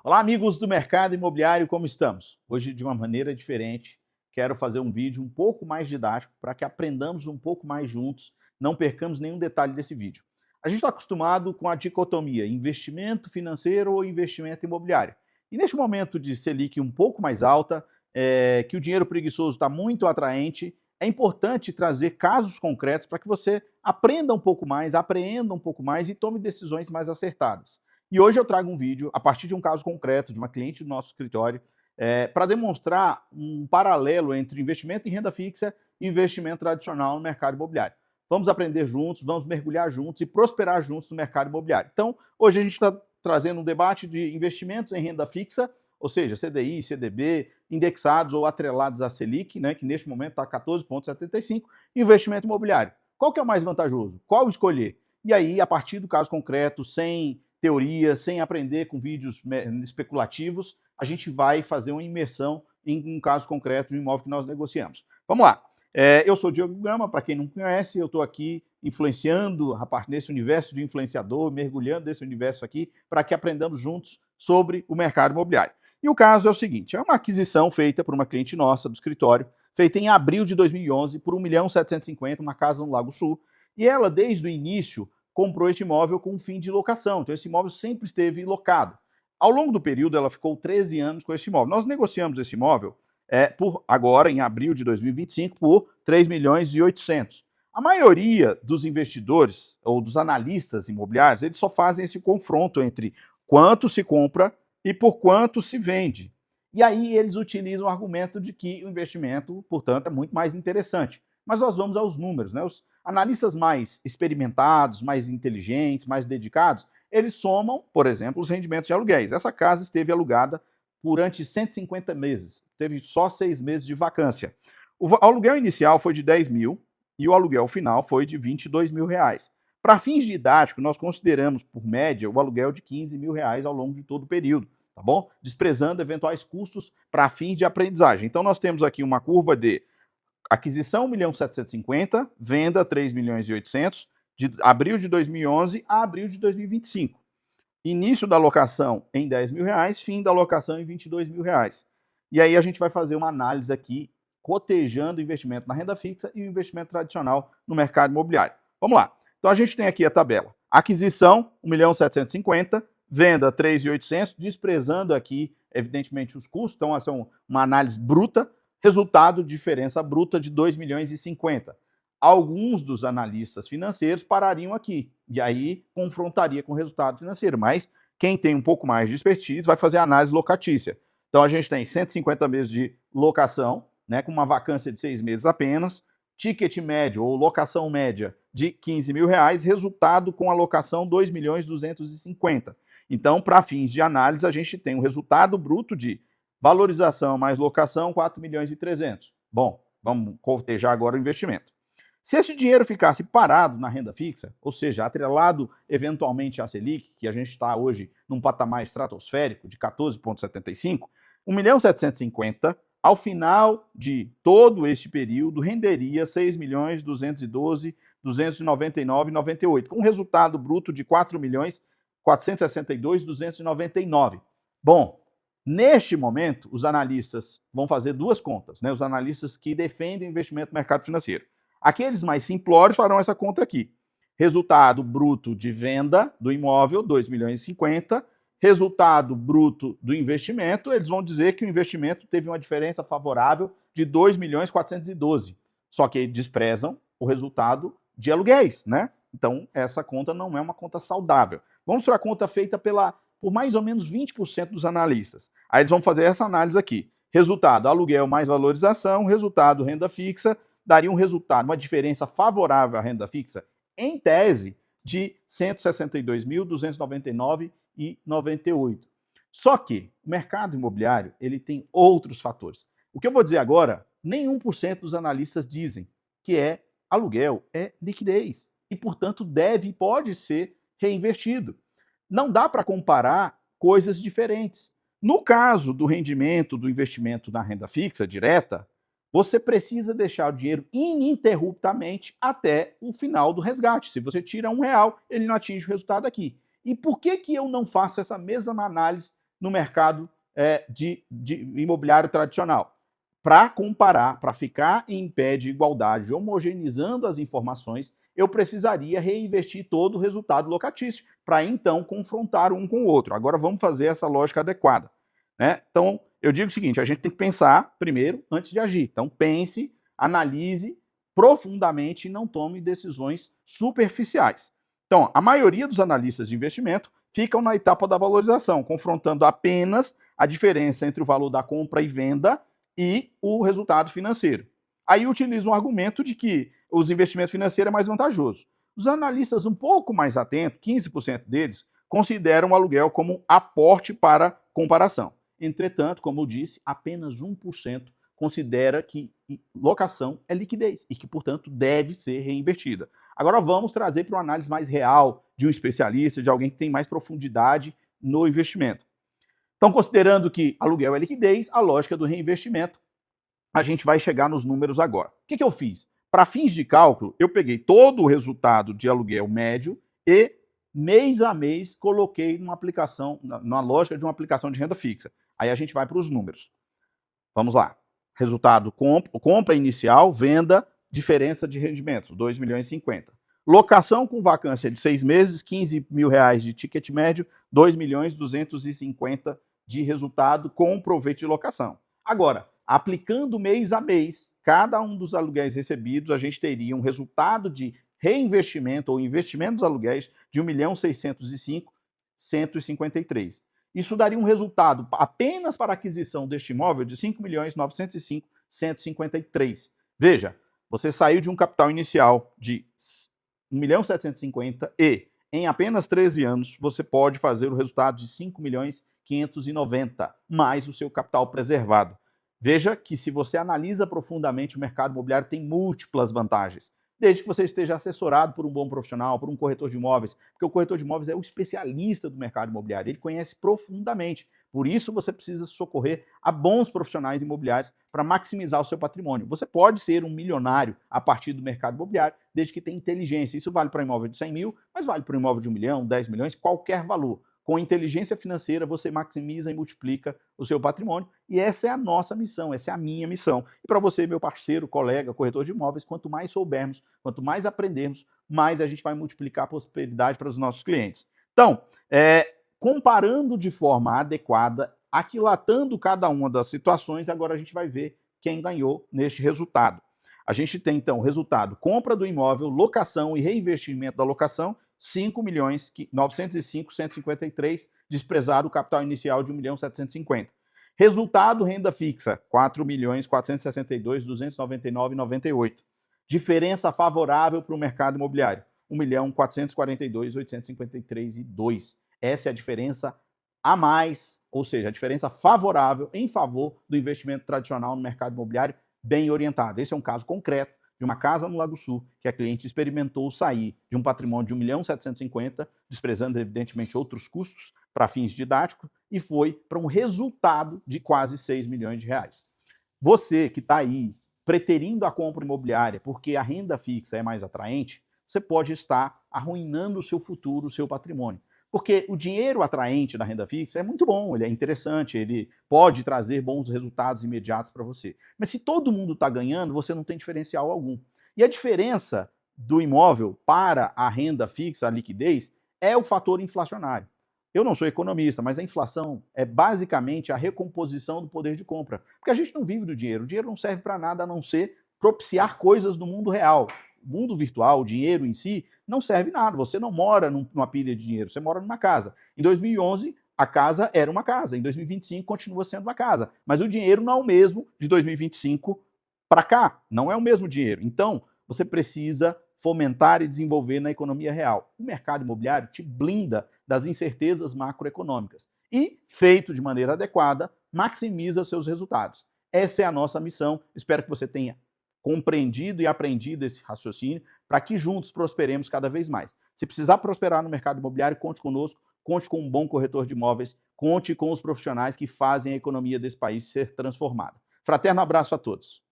Olá, amigos do mercado imobiliário, como estamos? Hoje, de uma maneira diferente, quero fazer um vídeo um pouco mais didático para que aprendamos um pouco mais juntos, não percamos nenhum detalhe desse vídeo. A gente está acostumado com a dicotomia investimento financeiro ou investimento imobiliário. E neste momento de Selic um pouco mais alta, que o dinheiro preguiçoso está muito atraente, é importante trazer casos concretos para que você aprenda um pouco mais, apreenda um pouco mais e tome decisões mais acertadas. E hoje eu trago um vídeo a partir de um caso concreto de uma cliente do nosso escritório para demonstrar um paralelo entre investimento em renda fixa e investimento tradicional no mercado imobiliário. Vamos aprender juntos, vamos mergulhar juntos e prosperar juntos no mercado imobiliário. Então, hoje a gente está trazendo um debate de investimentos em renda fixa, ou seja, CDI, CDB, indexados ou atrelados à Selic, né, que neste momento está 14,75, e investimento imobiliário. Qual que é o mais vantajoso? Qual escolher? E aí, a partir do caso concreto, sem teoria, sem aprender com vídeos especulativos, a gente vai fazer uma imersão em um caso concreto de um imóvel que nós negociamos. Vamos lá. Eu sou o Diogo Gama, para quem não conhece, eu estou aqui influenciando, rapaz, nesse universo de influenciador, mergulhando nesse universo aqui, para que aprendamos juntos sobre o mercado imobiliário. E o caso é o seguinte, é uma aquisição feita por uma cliente nossa do escritório, feita em abril de 2011 por 1.750.000, uma casa no Lago Sul, e ela, desde o início, comprou este imóvel com um fim de locação. Então, esse imóvel sempre esteve locado. Ao longo do período, ela ficou 13 anos com esse imóvel. Nós negociamos esse imóvel por agora, em abril de 2025, por 3.800.000. A maioria dos investidores ou dos analistas imobiliários, eles só fazem esse confronto entre quanto se compra e por quanto se vende. E aí eles utilizam o argumento de que o investimento, portanto, é muito mais interessante. Mas nós vamos aos números, né? Os analistas mais experimentados, mais inteligentes, mais dedicados, eles somam, por exemplo, os rendimentos de aluguéis. Essa casa esteve alugada durante 150 meses, teve só 6 meses de vacância. O aluguel inicial foi de 10 mil e o aluguel final foi de 22 mil reais. Para fins didáticos, nós consideramos, por média, o aluguel de 15 mil reais ao longo de todo o período, tá bom? Desprezando eventuais custos para fins de aprendizagem. Então, nós temos aqui uma curva de aquisição 1.750.000, venda 3.800.000, de abril de 2011 a abril de 2025. Início da locação em 10 mil reais, fim da locação em 22 mil reais. E aí a gente vai fazer uma análise aqui, cotejando o investimento na renda fixa e o investimento tradicional no mercado imobiliário. Vamos lá. Então a gente tem aqui a tabela. Aquisição, 1.750.000, venda 3.800.000, desprezando aqui, evidentemente, os custos. Então, essa é uma análise bruta. Resultado, diferença bruta de 2.050.000. Alguns dos analistas financeiros parariam aqui, e aí confrontaria com o resultado financeiro, mas quem tem um pouco mais de expertise vai fazer a análise locatícia. Então a gente tem 150 meses de locação, né, com uma vacância de 6 meses apenas, ticket médio ou locação média de 15 mil reais, resultado com a locação 2.250.000. Então, para fins de análise, a gente tem um resultado bruto de valorização mais locação, 4.300.000. Bom, vamos cortejar agora o investimento. Se esse dinheiro ficasse parado na renda fixa, ou seja, atrelado eventualmente à Selic, que a gente está hoje num patamar estratosférico de 14,75, 1.750.000, ao final de todo este período, renderia 6.212.299,98, com um resultado bruto de 4.462.299. Bom, neste momento, os analistas vão fazer duas contas, né? Os analistas que defendem o investimento no mercado financeiro. Aqueles mais simplórios farão essa conta aqui. Resultado bruto de venda do imóvel, 2.050.000. Resultado bruto do investimento, eles vão dizer que o investimento teve uma diferença favorável de 2.412.000. Só que desprezam o resultado de aluguéis, né? Então, essa conta não é uma conta saudável. Vamos para a conta feita por mais ou menos 20% dos analistas. Aí eles vão fazer essa análise aqui. Resultado, aluguel mais valorização, resultado, renda fixa, daria um resultado, uma diferença favorável à renda fixa, em tese, de 162.299,98. Só que o mercado imobiliário ele tem outros fatores. O que eu vou dizer agora, nem 1% dos analistas dizem, que é aluguel, é liquidez. E, portanto, deve e pode ser reinvestido. Não dá para comparar coisas diferentes. No caso do rendimento do investimento na renda fixa direta, você precisa deixar o dinheiro ininterruptamente até o final do resgate. Se você tira R$1, ele não atinge o resultado aqui. E por que eu não faço essa mesma análise no mercado de imobiliário tradicional. Para comparar, para ficar em pé de igualdade, homogeneizando as informações, eu precisaria reinvestir todo o resultado locatício, para então confrontar um com o outro. Agora vamos fazer essa lógica adequada, né? Então, eu digo o seguinte, a gente tem que pensar primeiro antes de agir. Então, pense, analise profundamente e não tome decisões superficiais. Então, a maioria dos analistas de investimento ficam na etapa da valorização, confrontando apenas a diferença entre o valor da compra e venda e o resultado financeiro. Aí utilizam o argumento de que os investimentos financeiros é mais vantajoso. Os analistas um pouco mais atentos, 15% deles, consideram o aluguel como aporte para comparação. Entretanto, como eu disse, apenas 1% considera que locação é liquidez e que, portanto, deve ser reinvertida. Agora vamos trazer para uma análise mais real de um especialista, de alguém que tem mais profundidade no investimento. Então, considerando que aluguel é liquidez, a lógica do reinvestimento, a gente vai chegar nos números agora. O que eu fiz? Para fins de cálculo, eu peguei todo o resultado de aluguel médio e, mês a mês, coloquei numa aplicação, na lógica de uma aplicação de renda fixa. Aí a gente vai para os números. Vamos lá. Resultado, compra inicial, venda, diferença de rendimentos, 2 milhões e 50. Locação com vacância de 6 meses, 15 mil reais de ticket médio, 2 milhões e 250 de resultado com proveito de locação. Agora, aplicando mês a mês, cada um dos aluguéis recebidos, a gente teria um resultado de reinvestimento ou investimento dos aluguéis de 1.605.153. Isso daria um resultado apenas para a aquisição deste imóvel de 5.905.153. Veja, você saiu de um capital inicial de 1.750.000 e, em apenas 13 anos, você pode fazer o resultado de 5.590.000, mais o seu capital preservado. Veja que se você analisa profundamente o mercado imobiliário, tem múltiplas vantagens. Desde que você esteja assessorado por um bom profissional, por um corretor de imóveis, porque o corretor de imóveis é o especialista do mercado imobiliário, ele conhece profundamente. Por isso você precisa socorrer a bons profissionais imobiliários para maximizar o seu patrimônio. Você pode ser um milionário a partir do mercado imobiliário, desde que tenha inteligência. Isso vale para imóvel de 100 mil, mas vale para um imóvel de 1 milhão, 10 milhões, qualquer valor. Com inteligência financeira, você maximiza e multiplica o seu patrimônio. E essa é a nossa missão, essa é a minha missão. E para você, meu parceiro, colega, corretor de imóveis, quanto mais soubermos, quanto mais aprendermos, mais a gente vai multiplicar a prosperidade para os nossos clientes. Então, comparando de forma adequada, aquilatando cada uma das situações, agora a gente vai ver quem ganhou neste resultado. A gente tem, então, o resultado: compra do imóvel, locação e reinvestimento da locação, 5.905.153, desprezado o capital inicial de 1.750.000. Resultado, renda fixa, 4.462.299,98. Diferença favorável para o mercado imobiliário, 1.442.853,2. Essa é a diferença a mais, ou seja, a diferença favorável em favor do investimento tradicional no mercado imobiliário bem orientado. Esse é um caso concreto de uma casa no Lago Sul, que a cliente experimentou sair de um patrimônio de 1.750.000, desprezando evidentemente outros custos para fins didáticos, e foi para um resultado de quase 6 milhões de reais. Você que está aí preterindo a compra imobiliária porque a renda fixa é mais atraente, você pode estar arruinando o seu futuro, o seu patrimônio. Porque o dinheiro atraente da renda fixa é muito bom, ele é interessante, ele pode trazer bons resultados imediatos para você. Mas se todo mundo está ganhando, você não tem diferencial algum. E a diferença do imóvel para a renda fixa, a liquidez, é o fator inflacionário. Eu não sou economista, mas a inflação é basicamente a recomposição do poder de compra. Porque a gente não vive do dinheiro. O dinheiro não serve para nada a não ser propiciar coisas no mundo real. O mundo virtual, o dinheiro em si, não serve nada. Você não mora numa pilha de dinheiro, você mora numa casa. Em 2011, a casa era uma casa. Em 2025, continua sendo uma casa. Mas o dinheiro não é o mesmo de 2025 para cá. Não é o mesmo dinheiro. Então, você precisa fomentar e desenvolver na economia real. O mercado imobiliário te blinda das incertezas macroeconômicas e, feito de maneira adequada, maximiza seus resultados. Essa é a nossa missão. Espero que você tenha compreendido e aprendido esse raciocínio para que juntos prosperemos cada vez mais. Se precisar prosperar no mercado imobiliário, conte conosco, conte com um bom corretor de imóveis, conte com os profissionais que fazem a economia desse país ser transformada. Fraterno abraço a todos.